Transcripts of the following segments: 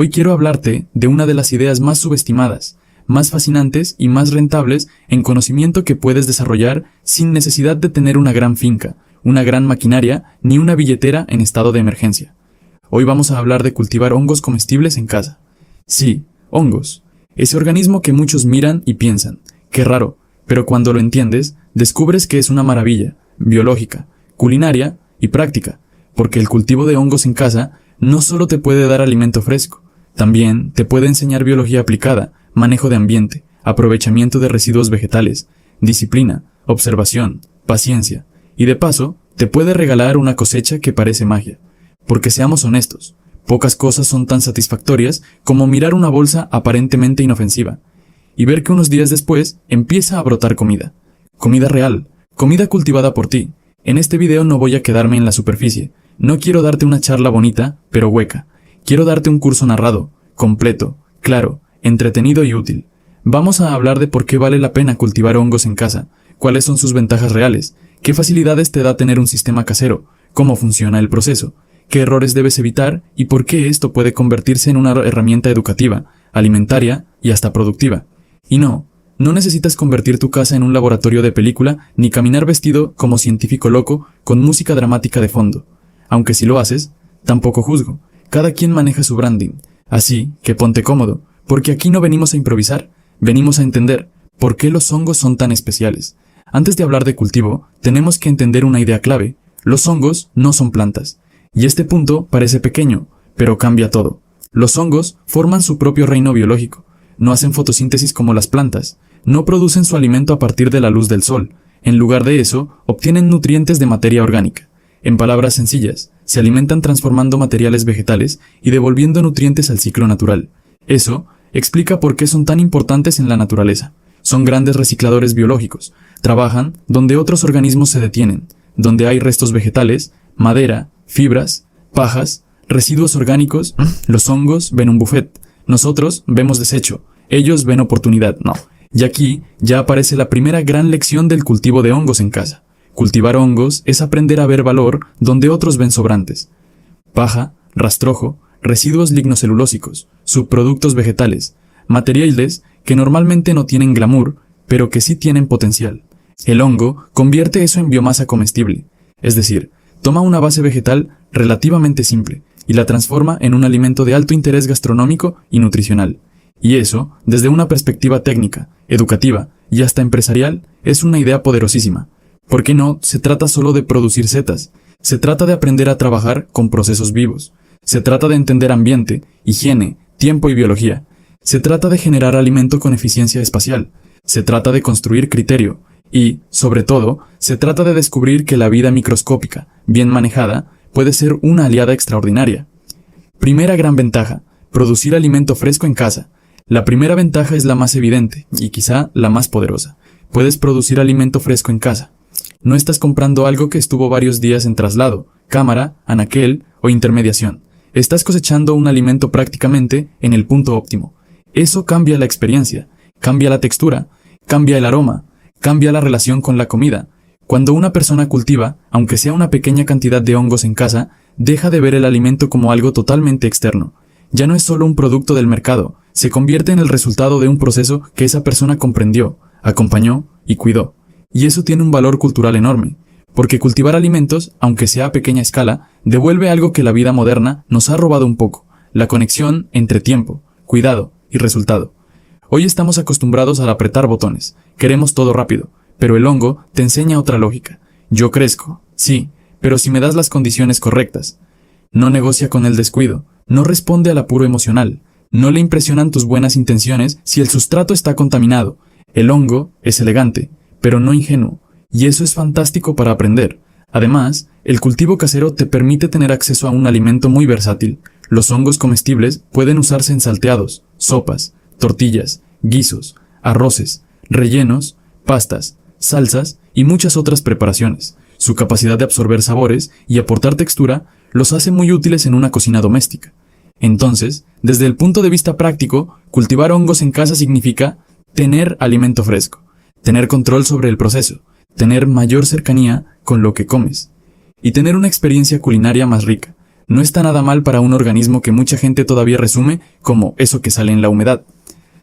Hoy quiero hablarte de una de las ideas más subestimadas, más fascinantes y más rentables en conocimiento que puedes desarrollar sin necesidad de tener una gran finca, una gran maquinaria ni una billetera en estado de emergencia. Hoy vamos a hablar de cultivar hongos comestibles en casa. Sí, hongos. Ese organismo que muchos miran y piensan, qué raro, pero cuando lo entiendes, descubres que es una maravilla, biológica, culinaria y práctica, porque el cultivo de hongos en casa no solo te puede dar alimento fresco, también te puede enseñar biología aplicada, manejo de ambiente, aprovechamiento de residuos vegetales, disciplina, observación, paciencia, y de paso, te puede regalar una cosecha que parece magia. Porque seamos honestos, pocas cosas son tan satisfactorias como mirar una bolsa aparentemente inofensiva y ver que unos días después empieza a brotar comida. Comida real, comida cultivada por ti. En este video no voy a quedarme en la superficie. No quiero darte una charla bonita, pero hueca. Quiero darte un curso narrado, completo, claro, entretenido y útil. Vamos a hablar de por qué vale la pena cultivar hongos en casa, cuáles son sus ventajas reales, qué facilidades te da tener un sistema casero, cómo funciona el proceso, qué errores debes evitar y por qué esto puede convertirse en una herramienta educativa, alimentaria y hasta productiva. Y no necesitas convertir tu casa en un laboratorio de película ni caminar vestido como científico loco con música dramática de fondo. Aunque si lo haces, tampoco juzgo. Cada quien maneja su branding. Así que ponte cómodo, porque aquí no venimos a improvisar, venimos a entender por qué los hongos son tan especiales. Antes de hablar de cultivo, tenemos que entender una idea clave. Los hongos no son plantas. Y este punto parece pequeño, pero cambia todo. Los hongos forman su propio reino biológico. No hacen fotosíntesis como las plantas. No producen su alimento a partir de la luz del sol. En lugar de eso, obtienen nutrientes de materia orgánica. En palabras sencillas, se alimentan transformando materiales vegetales y devolviendo nutrientes al ciclo natural. Eso explica por qué son tan importantes en la naturaleza. Son grandes recicladores biológicos. Trabajan donde otros organismos se detienen, donde hay restos vegetales, madera, fibras, pajas, residuos orgánicos. Los hongos ven un buffet. Nosotros vemos desecho. Ellos ven oportunidad. No. Y aquí ya aparece la primera gran lección del cultivo de hongos en casa. Cultivar hongos es aprender a ver valor donde otros ven sobrantes. Paja, rastrojo, residuos lignocelulósicos, subproductos vegetales, materiales que normalmente no tienen glamour, pero que sí tienen potencial. El hongo convierte eso en biomasa comestible, es decir, toma una base vegetal relativamente simple y la transforma en un alimento de alto interés gastronómico y nutricional. Y eso, desde una perspectiva técnica, educativa y hasta empresarial, es una idea poderosísima. Porque no se trata solo de producir setas, se trata de aprender a trabajar con procesos vivos, se trata de entender ambiente, higiene, tiempo y biología, se trata de generar alimento con eficiencia espacial, se trata de construir criterio y, sobre todo, se trata de descubrir que la vida microscópica, bien manejada, puede ser una aliada extraordinaria. Primera gran ventaja, producir alimento fresco en casa. La primera ventaja es la más evidente y quizá la más poderosa. Puedes producir alimento fresco en casa. No estás comprando algo que estuvo varios días en traslado, cámara, anaquel o intermediación. Estás cosechando un alimento prácticamente en el punto óptimo. Eso cambia la experiencia, cambia la textura, cambia el aroma, cambia la relación con la comida. Cuando una persona cultiva, aunque sea una pequeña cantidad de hongos en casa, deja de ver el alimento como algo totalmente externo. Ya no es solo un producto del mercado, se convierte en el resultado de un proceso que esa persona comprendió, acompañó y cuidó. Y eso tiene un valor cultural enorme, porque cultivar alimentos, aunque sea a pequeña escala, devuelve algo que la vida moderna nos ha robado un poco, la conexión entre tiempo, cuidado y resultado. Hoy estamos acostumbrados a apretar botones, queremos todo rápido, pero el hongo te enseña otra lógica. Yo crezco, sí, pero si me das las condiciones correctas. No negocia con el descuido, no responde al apuro emocional, no le impresionan tus buenas intenciones si el sustrato está contaminado. El hongo es elegante, pero no ingenuo, y eso es fantástico para aprender. Además, el cultivo casero te permite tener acceso a un alimento muy versátil. Los hongos comestibles pueden usarse en salteados, sopas, tortillas, guisos, arroces, rellenos, pastas, salsas y muchas otras preparaciones. Su capacidad de absorber sabores y aportar textura los hace muy útiles en una cocina doméstica. Entonces, desde el punto de vista práctico, cultivar hongos en casa significa tener alimento fresco, tener control sobre el proceso, tener mayor cercanía con lo que comes y tener una experiencia culinaria más rica. No está nada mal para un organismo que mucha gente todavía resume como eso que sale en la humedad.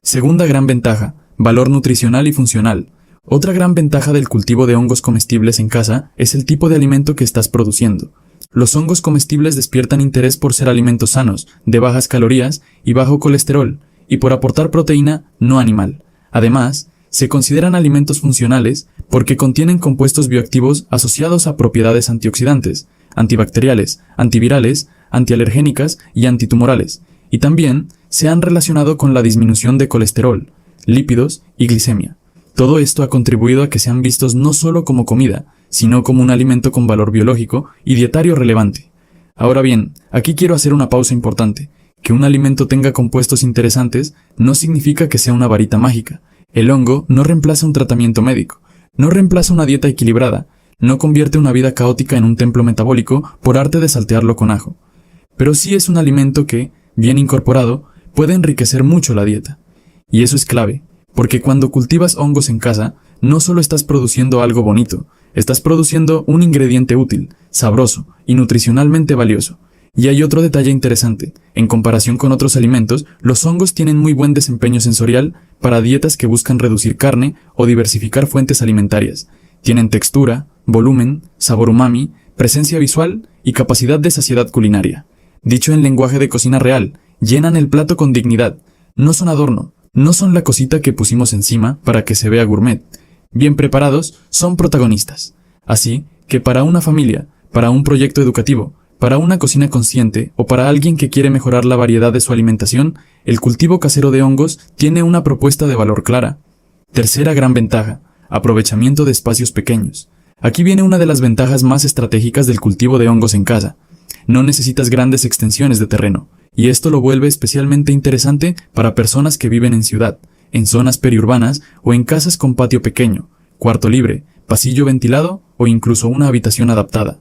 Segunda gran ventaja, valor nutricional y funcional. Otra gran ventaja del cultivo de hongos comestibles en casa es el tipo de alimento que estás produciendo. Los hongos comestibles despiertan interés por ser alimentos sanos, de bajas calorías y bajo colesterol, y por aportar proteína no animal. Además, se consideran alimentos funcionales porque contienen compuestos bioactivos asociados a propiedades antioxidantes, antibacteriales, antivirales, antialergénicas y antitumorales, y también se han relacionado con la disminución de colesterol, lípidos y glicemia. Todo esto ha contribuido a que sean vistos no solo como comida, sino como un alimento con valor biológico y dietario relevante. Ahora bien, aquí quiero hacer una pausa importante. Que un alimento tenga compuestos interesantes no significa que sea una varita mágica. El hongo no reemplaza un tratamiento médico, no reemplaza una dieta equilibrada, no convierte una vida caótica en un templo metabólico por arte de saltearlo con ajo. Pero sí es un alimento que, bien incorporado, puede enriquecer mucho la dieta. Y eso es clave, porque cuando cultivas hongos en casa, no solo estás produciendo algo bonito, estás produciendo un ingrediente útil, sabroso y nutricionalmente valioso. Y hay otro detalle interesante. En comparación con otros alimentos, los hongos tienen muy buen desempeño sensorial para dietas que buscan reducir carne o diversificar fuentes alimentarias. Tienen textura, volumen, sabor umami, presencia visual y capacidad de saciedad culinaria. Dicho en lenguaje de cocina real, llenan el plato con dignidad. No son adorno, no son la cosita que pusimos encima para que se vea gourmet. Bien preparados, son protagonistas. Así que para una familia, para un proyecto educativo, para una cocina consciente o para alguien que quiere mejorar la variedad de su alimentación, el cultivo casero de hongos tiene una propuesta de valor clara. Tercera gran ventaja, aprovechamiento de espacios pequeños. Aquí viene una de las ventajas más estratégicas del cultivo de hongos en casa. No necesitas grandes extensiones de terreno, y esto lo vuelve especialmente interesante para personas que viven en ciudad, en zonas periurbanas o en casas con patio pequeño, cuarto libre, pasillo ventilado o incluso una habitación adaptada.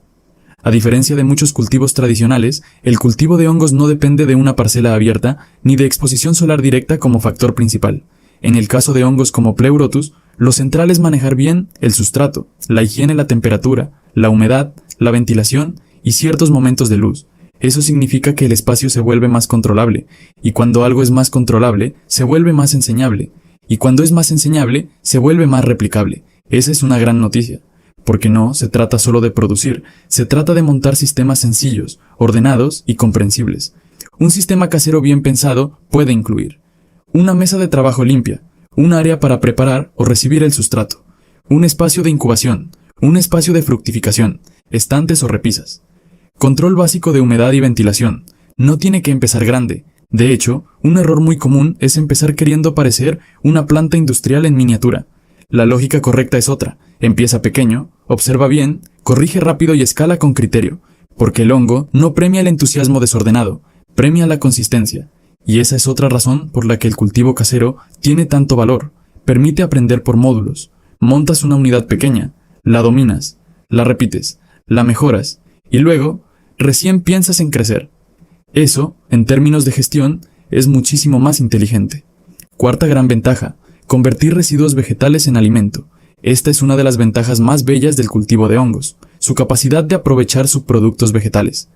A diferencia de muchos cultivos tradicionales, el cultivo de hongos no depende de una parcela abierta ni de exposición solar directa como factor principal. En el caso de hongos como Pleurotus, lo central es manejar bien el sustrato, la higiene, la temperatura, la humedad, la ventilación y ciertos momentos de luz. Eso significa que el espacio se vuelve más controlable, y cuando algo es más controlable, se vuelve más enseñable, y cuando es más enseñable, se vuelve más replicable. Esa es una gran noticia. Porque no se trata solo de producir, se trata de montar sistemas sencillos, ordenados y comprensibles. Un sistema casero bien pensado puede incluir una mesa de trabajo limpia, un área para preparar o recibir el sustrato, un espacio de incubación, un espacio de fructificación, estantes o repisas. Control básico de humedad y ventilación. No tiene que empezar grande. De hecho, un error muy común es empezar queriendo parecer una planta industrial en miniatura. La lógica correcta es otra. Empieza pequeño, observa bien, corrige rápido y escala con criterio, porque el hongo no premia el entusiasmo desordenado, premia la consistencia. Y esa es otra razón por la que el cultivo casero tiene tanto valor. Permite aprender por módulos. Montas una unidad pequeña, la dominas, la repites, la mejoras, y luego, recién piensas en crecer. Eso, en términos de gestión, es muchísimo más inteligente. Cuarta gran ventaja, convertir residuos vegetales en alimento. Esta es una de las ventajas más bellas del cultivo de hongos, su capacidad de aprovechar subproductos vegetales.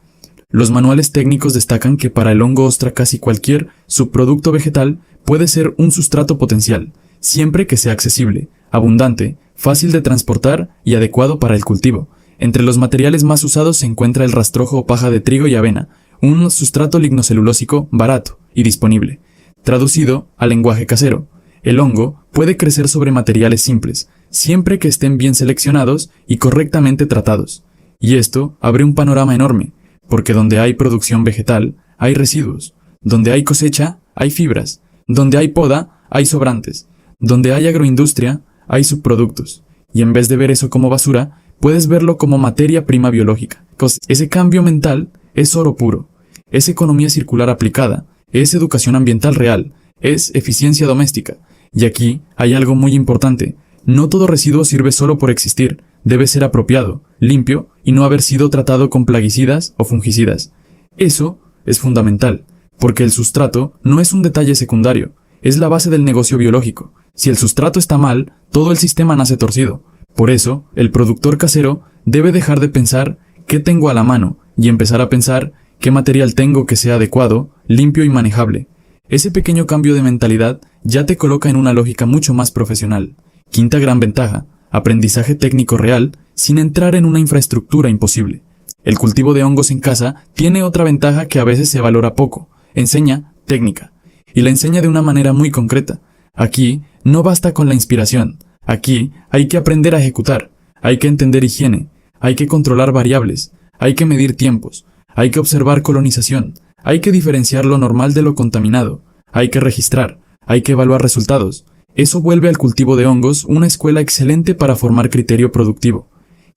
Los manuales técnicos destacan que para el hongo ostra casi cualquier subproducto vegetal puede ser un sustrato potencial, siempre que sea accesible, abundante, fácil de transportar y adecuado para el cultivo. Entre los materiales más usados se encuentra el rastrojo o paja de trigo y avena, un sustrato lignocelulósico barato y disponible. Traducido al lenguaje casero, el hongo puede crecer sobre materiales simples, siempre que estén bien seleccionados y correctamente tratados. Y esto abre un panorama enorme, porque donde hay producción vegetal, hay residuos. Donde hay cosecha, hay fibras. Donde hay poda, hay sobrantes. Donde hay agroindustria, hay subproductos. Y en vez de ver eso como basura, puedes verlo como materia prima biológica. Ese cambio mental es oro puro. Es economía circular aplicada. Es educación ambiental real. Es eficiencia doméstica. Y aquí hay algo muy importante. No todo residuo sirve solo por existir. Debe ser apropiado, limpio y no haber sido tratado con plaguicidas o fungicidas. Eso es fundamental, porque el sustrato no es un detalle secundario, es la base del negocio biológico. Si el sustrato está mal, todo el sistema nace torcido. Por eso, el productor casero debe dejar de pensar qué tengo a la mano y empezar a pensar ¿Qué material tengo que sea adecuado, limpio y manejable? Ese pequeño cambio de mentalidad ya te coloca en una lógica mucho más profesional. Quinta gran ventaja: aprendizaje técnico real sin entrar en una infraestructura imposible. El cultivo de hongos en casa tiene otra ventaja que a veces se valora poco: enseña técnica. Y la enseña de una manera muy concreta. Aquí no basta con la inspiración. Aquí hay que aprender a ejecutar. Hay que entender higiene. Hay que controlar variables. Hay que medir tiempos. Hay que observar colonización. Hay que diferenciar lo normal de lo contaminado. Hay que registrar. Hay que evaluar resultados. Eso vuelve al cultivo de hongos una escuela excelente para formar criterio productivo.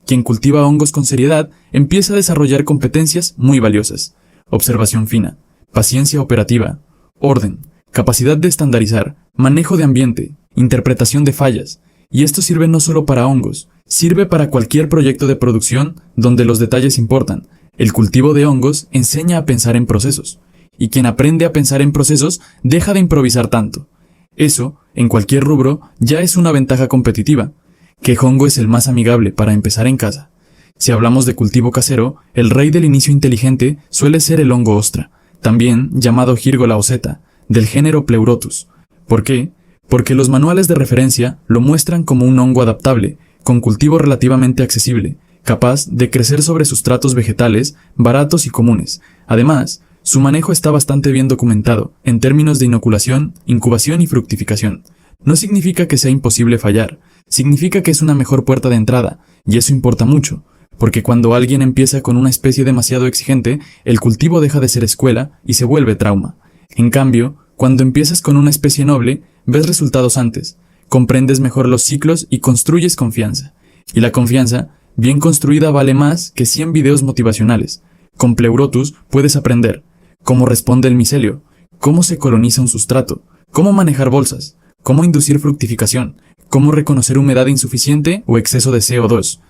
Quien cultiva hongos con seriedad empieza a desarrollar competencias muy valiosas: observación fina, paciencia operativa, orden, capacidad de estandarizar, manejo de ambiente, interpretación de fallas. Y esto sirve no solo para hongos, sirve para cualquier proyecto de producción donde los detalles importan. El cultivo de hongos enseña a pensar en procesos, y quien aprende a pensar en procesos deja de improvisar tanto. Eso, en cualquier rubro, ya es una ventaja competitiva. ¿Qué hongo es el más amigable para empezar en casa? Si hablamos de cultivo casero, el rey del inicio inteligente suele ser el hongo ostra, también llamado Gírgola oseta, del género Pleurotus. ¿Por qué? Porque los manuales de referencia lo muestran como un hongo adaptable, con cultivo relativamente accesible, capaz de crecer sobre sustratos vegetales baratos y comunes. Además, su manejo está bastante bien documentado en términos de inoculación, incubación y fructificación. No significa que sea imposible fallar, significa que es una mejor puerta de entrada, y eso importa mucho, porque cuando alguien empieza con una especie demasiado exigente, el cultivo deja de ser escuela y se vuelve trauma. En cambio, cuando empiezas con una especie noble, ves resultados antes, comprendes mejor los ciclos y construyes confianza. Y la confianza, bien construida, vale más que 100 videos motivacionales. Con Pleurotus puedes aprender cómo responde el micelio, cómo se coloniza un sustrato, cómo manejar bolsas, cómo inducir fructificación, cómo reconocer humedad insuficiente o exceso de CO2,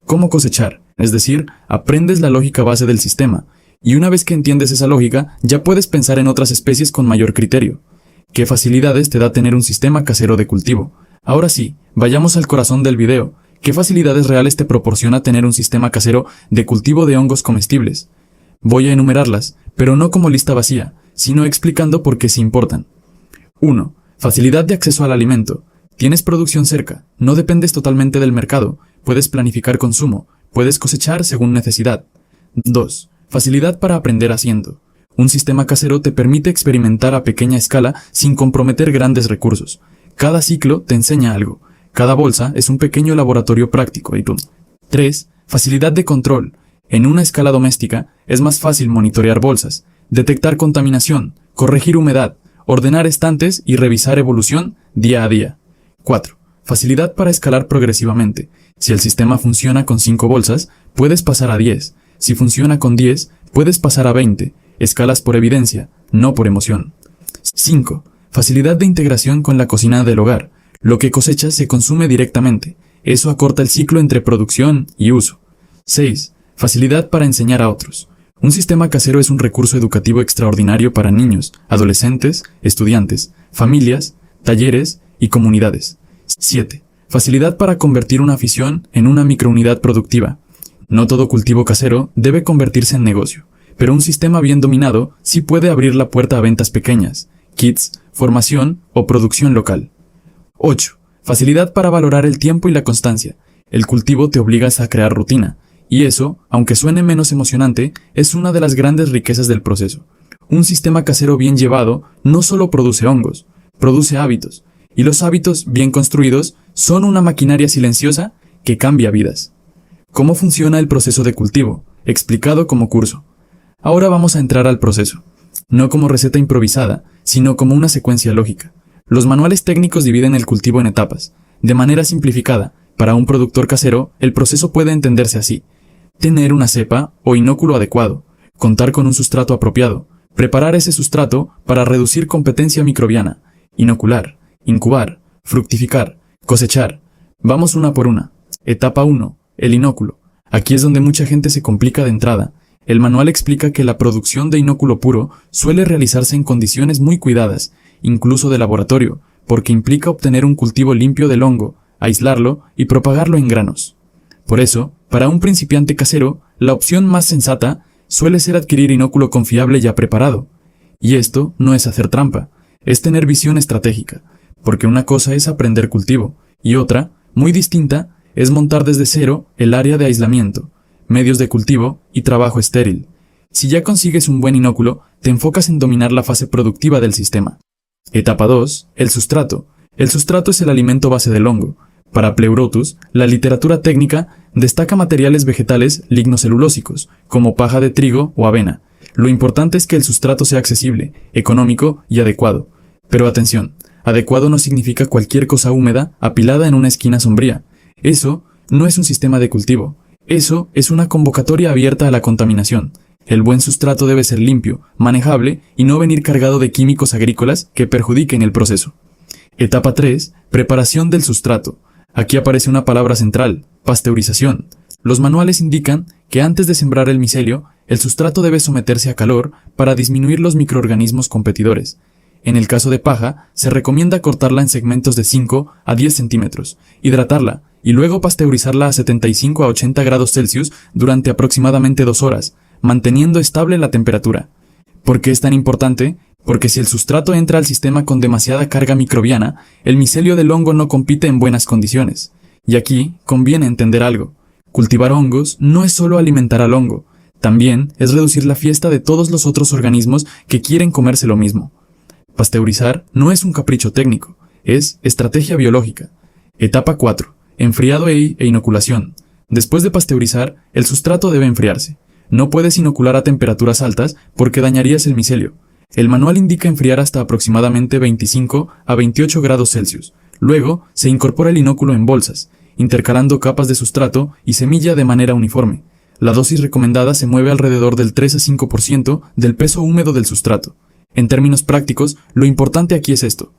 cómo cosechar, es decir, aprendes la lógica base del sistema, y una vez que entiendes esa lógica, ya puedes pensar en otras especies con mayor criterio. ¿Qué facilidades te da tener un sistema casero de cultivo? Ahora sí, vayamos al corazón del video. ¿Qué facilidades reales te proporciona tener un sistema casero de cultivo de hongos comestibles? Voy a enumerarlas, pero no como lista vacía, sino explicando por qué sí importan. 1. Facilidad de acceso al alimento. Tienes producción cerca, no dependes totalmente del mercado, puedes planificar consumo, puedes cosechar según necesidad. 2. Facilidad para aprender haciendo. Un sistema casero te permite experimentar a pequeña escala sin comprometer grandes recursos. Cada ciclo te enseña algo. Cada bolsa es un pequeño laboratorio práctico. 3. Facilidad de control. En una escala doméstica es más fácil monitorear bolsas, detectar contaminación, corregir humedad, ordenar estantes y revisar evolución día a día. 4. Facilidad para escalar progresivamente. Si el sistema funciona con 5 bolsas, puedes pasar a 10. Si funciona con 10, puedes pasar a 20. Escalas por evidencia, no por emoción. 5. Facilidad de integración con la cocina del hogar. Lo que cosechas se consume directamente. Eso acorta el ciclo entre producción y uso. 6. Facilidad para enseñar a otros. Un sistema casero es un recurso educativo extraordinario para niños, adolescentes, estudiantes, familias, talleres y comunidades. 7. Facilidad para convertir una afición en una microunidad productiva. No todo cultivo casero debe convertirse en negocio, pero un sistema bien dominado sí puede abrir la puerta a ventas pequeñas, kits, formación o producción local. 8. Facilidad para valorar el tiempo y la constancia. El cultivo te obliga a crear rutina, y eso, aunque suene menos emocionante, es una de las grandes riquezas del proceso. Un sistema casero bien llevado no solo produce hongos, produce hábitos, y los hábitos bien construidos son una maquinaria silenciosa que cambia vidas. ¿Cómo funciona el proceso de cultivo? Explicado como curso. Ahora vamos a entrar al proceso, no como receta improvisada, sino como una secuencia lógica. Los manuales técnicos dividen el cultivo en etapas. De manera simplificada, para un productor casero, el proceso puede entenderse así: tener una cepa o inóculo adecuado, contar con un sustrato apropiado, preparar ese sustrato para reducir competencia microbiana, inocular, incubar, fructificar, cosechar. Vamos una por una. Etapa 1. El inóculo. Aquí es donde mucha gente se complica de entrada. El manual explica que la producción de inóculo puro suele realizarse en condiciones muy cuidadas, incluso de laboratorio, porque implica obtener un cultivo limpio del hongo, aislarlo y propagarlo en granos. Por eso, para un principiante casero, la opción más sensata suele ser adquirir inóculo confiable ya preparado. Y esto no es hacer trampa, es tener visión estratégica, porque una cosa es aprender cultivo, y otra, muy distinta, es montar desde cero el área de aislamiento, medios de cultivo y trabajo estéril. Si ya consigues un buen inóculo, te enfocas en dominar la fase productiva del sistema. Etapa 2. El sustrato. El sustrato es el alimento base del hongo. Para Pleurotus, la literatura técnica destaca materiales vegetales lignocelulósicos, como paja de trigo o avena. Lo importante es que el sustrato sea accesible, económico y adecuado. Pero atención, adecuado no significa cualquier cosa húmeda apilada en una esquina sombría. Eso no es un sistema de cultivo. Eso es una convocatoria abierta a la contaminación. El buen sustrato debe ser limpio, manejable y no venir cargado de químicos agrícolas que perjudiquen el proceso. Etapa 3. Preparación del sustrato. Aquí aparece una palabra central, pasteurización. Los manuales indican que antes de sembrar el micelio, el sustrato debe someterse a calor para disminuir los microorganismos competidores. En el caso de paja, se recomienda cortarla en segmentos de 5 a 10 centímetros, hidratarla y luego pasteurizarla a 75 a 80 grados Celsius durante aproximadamente 2 horas, manteniendo estable la temperatura. ¿Por qué es tan importante? Porque si el sustrato entra al sistema con demasiada carga microbiana, el micelio del hongo no compite en buenas condiciones. Y aquí conviene entender algo. Cultivar hongos no es solo alimentar al hongo, también es reducir la fiesta de todos los otros organismos que quieren comerse lo mismo. Pasteurizar no es un capricho técnico, es estrategia biológica. Etapa 4. Enfriado e inoculación. Después de pasteurizar, el sustrato debe enfriarse. No puedes inocular a temperaturas altas porque dañarías el micelio. El manual indica enfriar hasta aproximadamente 25 a 28 grados Celsius. Luego, se incorpora el inóculo en bolsas, intercalando capas de sustrato y semilla de manera uniforme. La dosis recomendada se mueve alrededor del 3 a 5% del peso húmedo del sustrato. En términos prácticos, lo importante aquí es esto.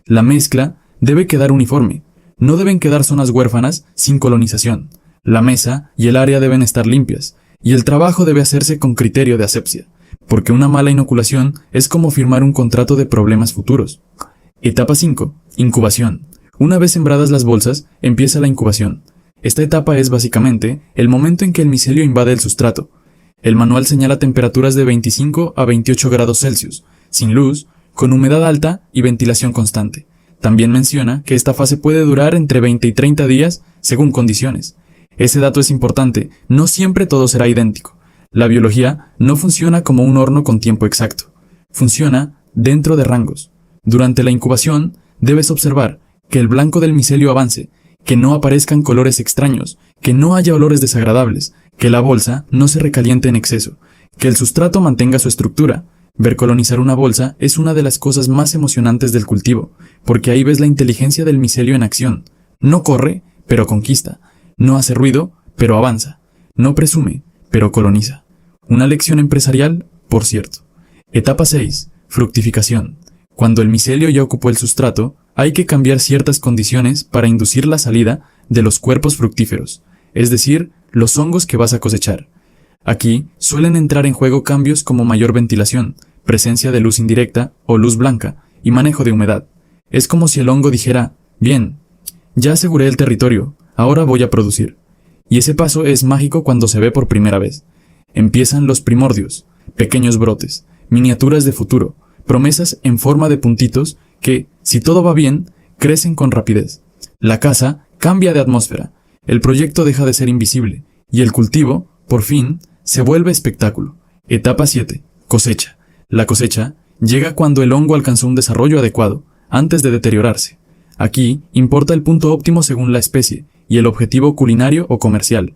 La mezcla debe quedar uniforme. No deben quedar zonas huérfanas sin colonización. La mesa y el área deben estar limpias. Y el trabajo debe hacerse con criterio de asepsia, porque una mala inoculación es como firmar un contrato de problemas futuros. Etapa 5. Incubación. Una vez sembradas las bolsas, empieza la incubación. Esta etapa es básicamente el momento en que el micelio invade el sustrato. El manual señala temperaturas de 25 a 28 grados Celsius, sin luz, con humedad alta y ventilación constante. También menciona que esta fase puede durar entre 20 y 30 días, según condiciones. Ese dato es importante, no siempre todo será idéntico. La biología no funciona como un horno con tiempo exacto. Funciona dentro de rangos. Durante la incubación, debes observar que el blanco del micelio avance, que no aparezcan colores extraños, que no haya olores desagradables, que la bolsa no se recaliente en exceso, que el sustrato mantenga su estructura. Ver colonizar una bolsa es una de las cosas más emocionantes del cultivo, porque ahí ves la inteligencia del micelio en acción. No corre, pero conquista. No hace ruido, pero avanza. No presume, pero coloniza. Una lección empresarial, por cierto. Etapa 6. Fructificación. Cuando el micelio ya ocupó el sustrato, hay que cambiar ciertas condiciones para inducir la salida de los cuerpos fructíferos, es decir, los hongos que vas a cosechar. Aquí suelen entrar en juego cambios como mayor ventilación, presencia de luz indirecta o luz blanca y manejo de humedad. Es como si el hongo dijera, bien, ya aseguré el territorio, ahora voy a producir. Y ese paso es mágico cuando se ve por primera vez. Empiezan los primordios, pequeños brotes, miniaturas de futuro, promesas en forma de puntitos que, si todo va bien, crecen con rapidez. La casa cambia de atmósfera, el proyecto deja de ser invisible, y el cultivo, por fin, se vuelve espectáculo. Etapa 7. Cosecha. La cosecha llega cuando el hongo alcanzó un desarrollo adecuado, antes de deteriorarse. Aquí importa el punto óptimo según la especie, y el objetivo culinario o comercial.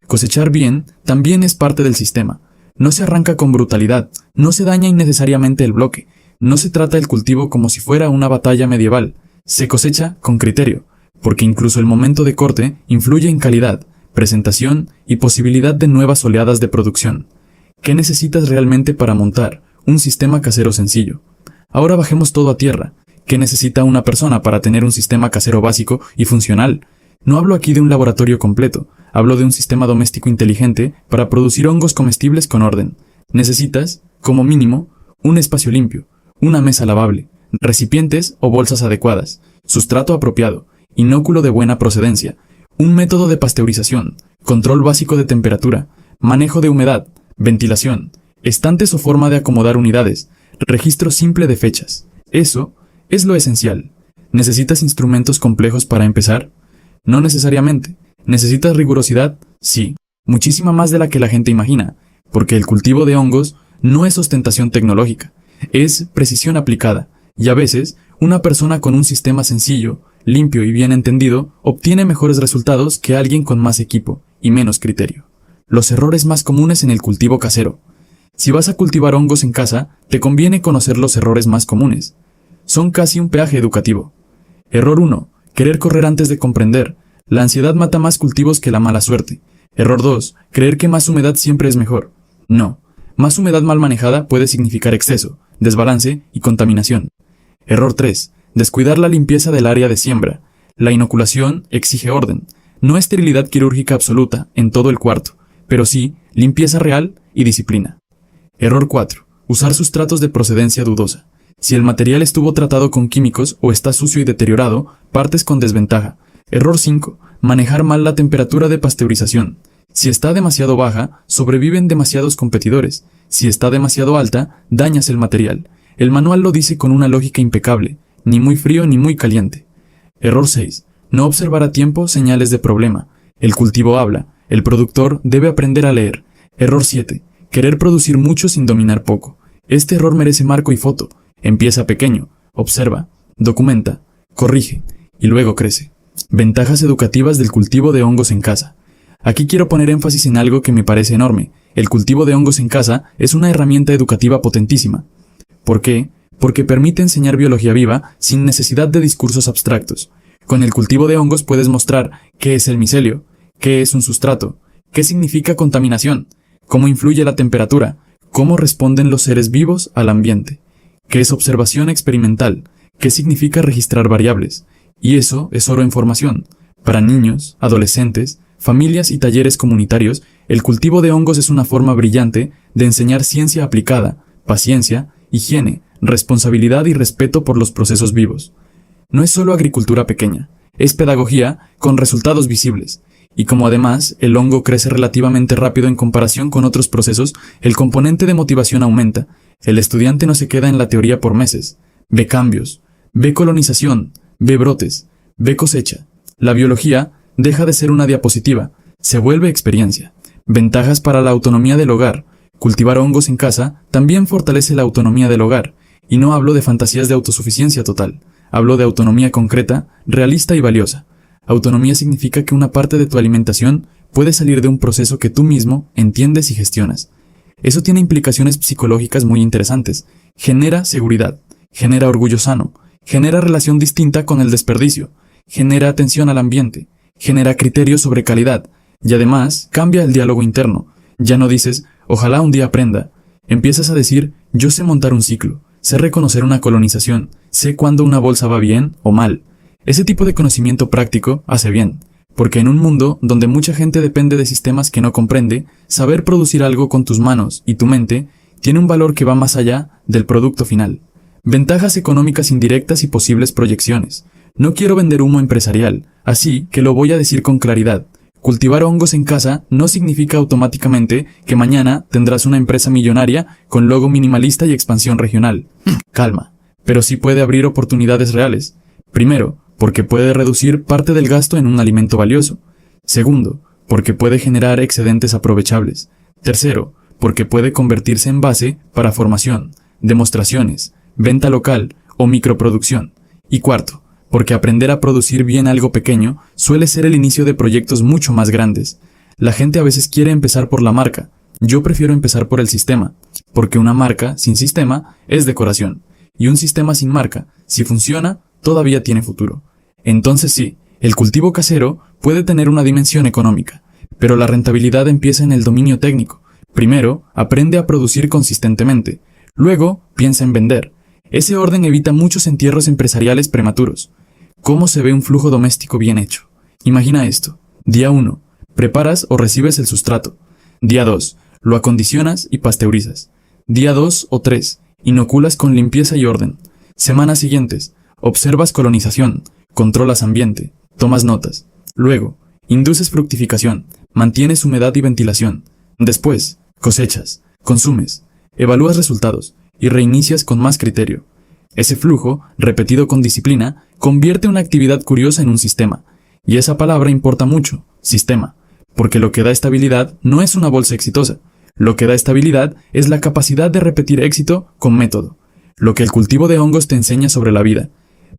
Cosechar bien también es parte del sistema. No se arranca con brutalidad, no se daña innecesariamente el bloque, no se trata el cultivo como si fuera una batalla medieval, se cosecha con criterio, porque incluso el momento de corte influye en calidad, presentación y posibilidad de nuevas oleadas de producción. ¿Qué necesitas realmente para montar un sistema casero sencillo? Ahora bajemos todo a tierra. ¿Qué necesita una persona para tener un sistema casero básico y funcional? No hablo aquí de un laboratorio completo, hablo de un sistema doméstico inteligente para producir hongos comestibles con orden. Necesitas, como mínimo, un espacio limpio, una mesa lavable, recipientes o bolsas adecuadas, sustrato apropiado, inóculo de buena procedencia, un método de pasteurización, control básico de temperatura, manejo de humedad, Ventilación. Estantes o forma de acomodar unidades. Registro simple de fechas. Eso es lo esencial. ¿Necesitas instrumentos complejos para empezar? No necesariamente. ¿Necesitas rigurosidad? Sí, muchísima más de la que la gente imagina, porque el cultivo de hongos no es ostentación tecnológica, es precisión aplicada, y a veces una persona con un sistema sencillo, limpio y bien entendido obtiene mejores resultados que alguien con más equipo y menos criterio. Los errores más comunes en el cultivo casero. Si vas a cultivar hongos en casa, te conviene conocer los errores más comunes. Son casi un peaje educativo. Error 1. Querer correr antes de comprender. La ansiedad mata más cultivos que la mala suerte. Error 2. Creer que más humedad siempre es mejor. No. Más humedad mal manejada puede significar exceso, desbalance y contaminación. Error 3. Descuidar la limpieza del área de siembra. La inoculación exige orden. No esterilidad quirúrgica absoluta en todo el cuarto, pero sí limpieza real y disciplina. Error 4. Usar sustratos de procedencia dudosa. Si el material estuvo tratado con químicos o está sucio y deteriorado, partes con desventaja. Error 5. Manejar mal la temperatura de pasteurización. Si está demasiado baja, sobreviven demasiados competidores. Si está demasiado alta, dañas el material. El manual lo dice con una lógica impecable, ni muy frío ni muy caliente. Error 6. No observar a tiempo señales de problema. El cultivo habla, el productor debe aprender a leer. Error 7. Querer producir mucho sin dominar poco. Este error merece marco y foto. Empieza pequeño, observa, documenta, corrige y luego crece. Ventajas educativas del cultivo de hongos en casa. Aquí quiero poner énfasis en algo que me parece enorme. El cultivo de hongos en casa es una herramienta educativa potentísima. ¿Por qué? Porque permite enseñar biología viva sin necesidad de discursos abstractos. Con el cultivo de hongos puedes mostrar qué es el micelio, qué es un sustrato, qué significa contaminación, cómo influye la temperatura, cómo responden los seres vivos al ambiente, qué es observación experimental, qué significa registrar variables. Y eso es oro en formación. Para niños, adolescentes, familias y talleres comunitarios, el cultivo de hongos es una forma brillante de enseñar ciencia aplicada, paciencia, higiene, responsabilidad y respeto por los procesos vivos. No es solo agricultura pequeña, es pedagogía con resultados visibles. Y como además el hongo crece relativamente rápido en comparación con otros procesos, el componente de motivación aumenta. El estudiante no se queda en la teoría por meses. Ve cambios, ve colonización, ve brotes, ve cosecha. La biología deja de ser una diapositiva, se vuelve experiencia. Ventajas para la autonomía del hogar. Cultivar hongos en casa también fortalece la autonomía del hogar. Y no hablo de fantasías de autosuficiencia total. Hablo de autonomía concreta, realista y valiosa. Autonomía significa que una parte de tu alimentación puede salir de un proceso que tú mismo entiendes y gestionas. Eso tiene implicaciones psicológicas muy interesantes. Genera seguridad, genera orgullo sano, genera relación distinta con el desperdicio, genera atención al ambiente, genera criterios sobre calidad y además cambia el diálogo interno. Ya no dices, ojalá un día aprenda. Empiezas a decir, yo sé montar un ciclo, sé reconocer una colonización, sé cuándo una bolsa va bien o mal. Ese tipo de conocimiento práctico hace bien, porque en un mundo donde mucha gente depende de sistemas que no comprende, saber producir algo con tus manos y tu mente tiene un valor que va más allá del producto final. Ventajas económicas indirectas y posibles proyecciones. No quiero vender humo empresarial, así que lo voy a decir con claridad. Cultivar hongos en casa no significa automáticamente que mañana tendrás una empresa millonaria con logo minimalista y expansión regional. Calma, pero sí puede abrir oportunidades reales. Primero, porque puede reducir parte del gasto en un alimento valioso. Segundo, porque puede generar excedentes aprovechables. Tercero, porque puede convertirse en base para formación, demostraciones, venta local o microproducción. Y cuarto, porque aprender a producir bien algo pequeño suele ser el inicio de proyectos mucho más grandes. La gente a veces quiere empezar por la marca. Yo prefiero empezar por el sistema, porque una marca sin sistema es decoración, y un sistema sin marca, si funciona, todavía tiene futuro. Entonces sí, el cultivo casero puede tener una dimensión económica, pero la rentabilidad empieza en el dominio técnico. Primero, aprende a producir consistentemente. Luego, piensa en vender. Ese orden evita muchos entierros empresariales prematuros. ¿Cómo se ve un flujo doméstico bien hecho? Imagina esto. Día 1. Preparas o recibes el sustrato. Día 2. Lo acondicionas y pasteurizas. Día 2 o 3. Inoculas con limpieza y orden. Semanas siguientes. Observas colonización. Controlas ambiente. Tomas notas. Luego, induces fructificación. Mantienes humedad y ventilación. Después, Cosechas, consumes, evalúas resultados y reinicias con más criterio. Ese flujo, repetido con disciplina, convierte una actividad curiosa en un sistema. Y esa palabra importa mucho, sistema, porque lo que da estabilidad no es una bolsa exitosa. Lo que da estabilidad es la capacidad de repetir éxito con método. Lo que el cultivo de hongos te enseña sobre la vida.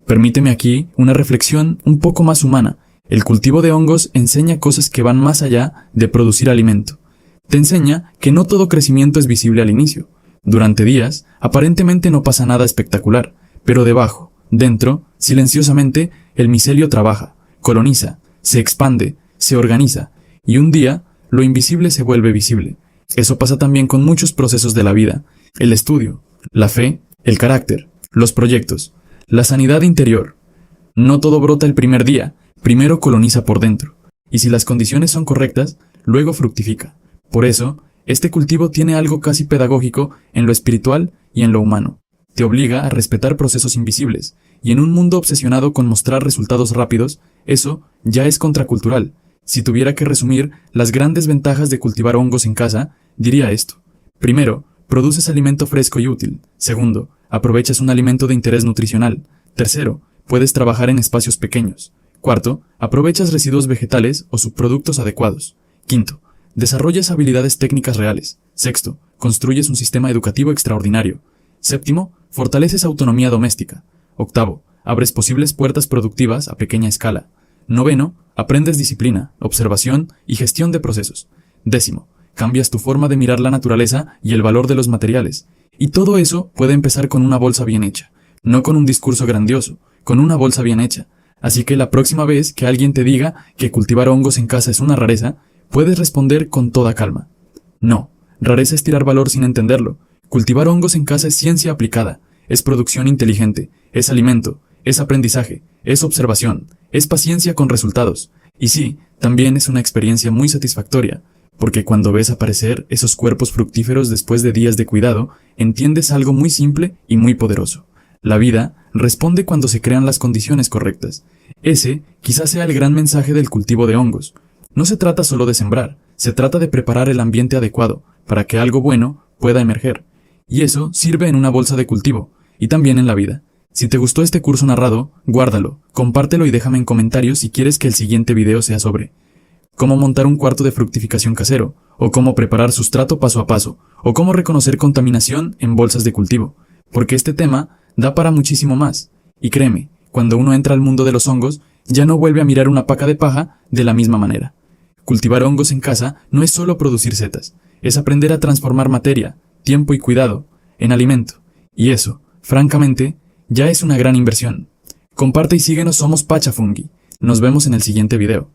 Permíteme aquí una reflexión un poco más humana. El cultivo de hongos enseña cosas que van más allá de producir alimento. Te enseña que no todo crecimiento es visible al inicio. Durante días, aparentemente no pasa nada espectacular, pero debajo, dentro, silenciosamente, el micelio trabaja, coloniza, se expande, se organiza, y un día, lo invisible se vuelve visible. Eso pasa también con muchos procesos de la vida: el estudio, la fe, el carácter, los proyectos, la sanidad interior. No todo brota el primer día, primero coloniza por dentro, y si las condiciones son correctas, luego fructifica. Por eso, este cultivo tiene algo casi pedagógico en lo espiritual y en lo humano. Te obliga a respetar procesos invisibles, y en un mundo obsesionado con mostrar resultados rápidos, eso ya es contracultural. Si tuviera que resumir las grandes ventajas de cultivar hongos en casa, diría esto. Primero, produces alimento fresco y útil. Segundo, aprovechas un alimento de interés nutricional. Tercero, puedes trabajar en espacios pequeños. Cuarto, aprovechas residuos vegetales o subproductos adecuados. Quinto, desarrollas habilidades técnicas reales. Sexto, construyes un sistema educativo extraordinario. Séptimo, fortaleces autonomía doméstica. Octavo, abres posibles puertas productivas a pequeña escala. Noveno, aprendes disciplina, observación y gestión de procesos. Décimo, cambias tu forma de mirar la naturaleza y el valor de los materiales. Y todo eso puede empezar con una bolsa bien hecha. No con un discurso grandioso, con una bolsa bien hecha. Así que la próxima vez que alguien te diga que cultivar hongos en casa es una rareza, puedes responder con toda calma. No, rareza es tirar valor sin entenderlo. Cultivar hongos en casa es ciencia aplicada, es producción inteligente, es alimento, es aprendizaje, es observación, es paciencia con resultados. Y sí, también es una experiencia muy satisfactoria, porque cuando ves aparecer esos cuerpos fructíferos después de días de cuidado, entiendes algo muy simple y muy poderoso. La vida responde cuando se crean las condiciones correctas. Ese quizás sea el gran mensaje del cultivo de hongos. No se trata solo de sembrar, se trata de preparar el ambiente adecuado para que algo bueno pueda emerger. Y eso sirve en una bolsa de cultivo, y también en la vida. Si te gustó este curso narrado, guárdalo, compártelo y déjame en comentarios si quieres que el siguiente video sea sobre cómo montar un cuarto de fructificación casero, o cómo preparar sustrato paso a paso, o cómo reconocer contaminación en bolsas de cultivo, porque este tema da para muchísimo más. Y créeme, cuando uno entra al mundo de los hongos, ya no vuelve a mirar una paca de paja de la misma manera. Cultivar hongos en casa no es solo producir setas, es aprender a transformar materia, tiempo y cuidado en alimento. Y eso, francamente, ya es una gran inversión. Comparte y síguenos, somos Pacha Fungi. Nos vemos en el siguiente video.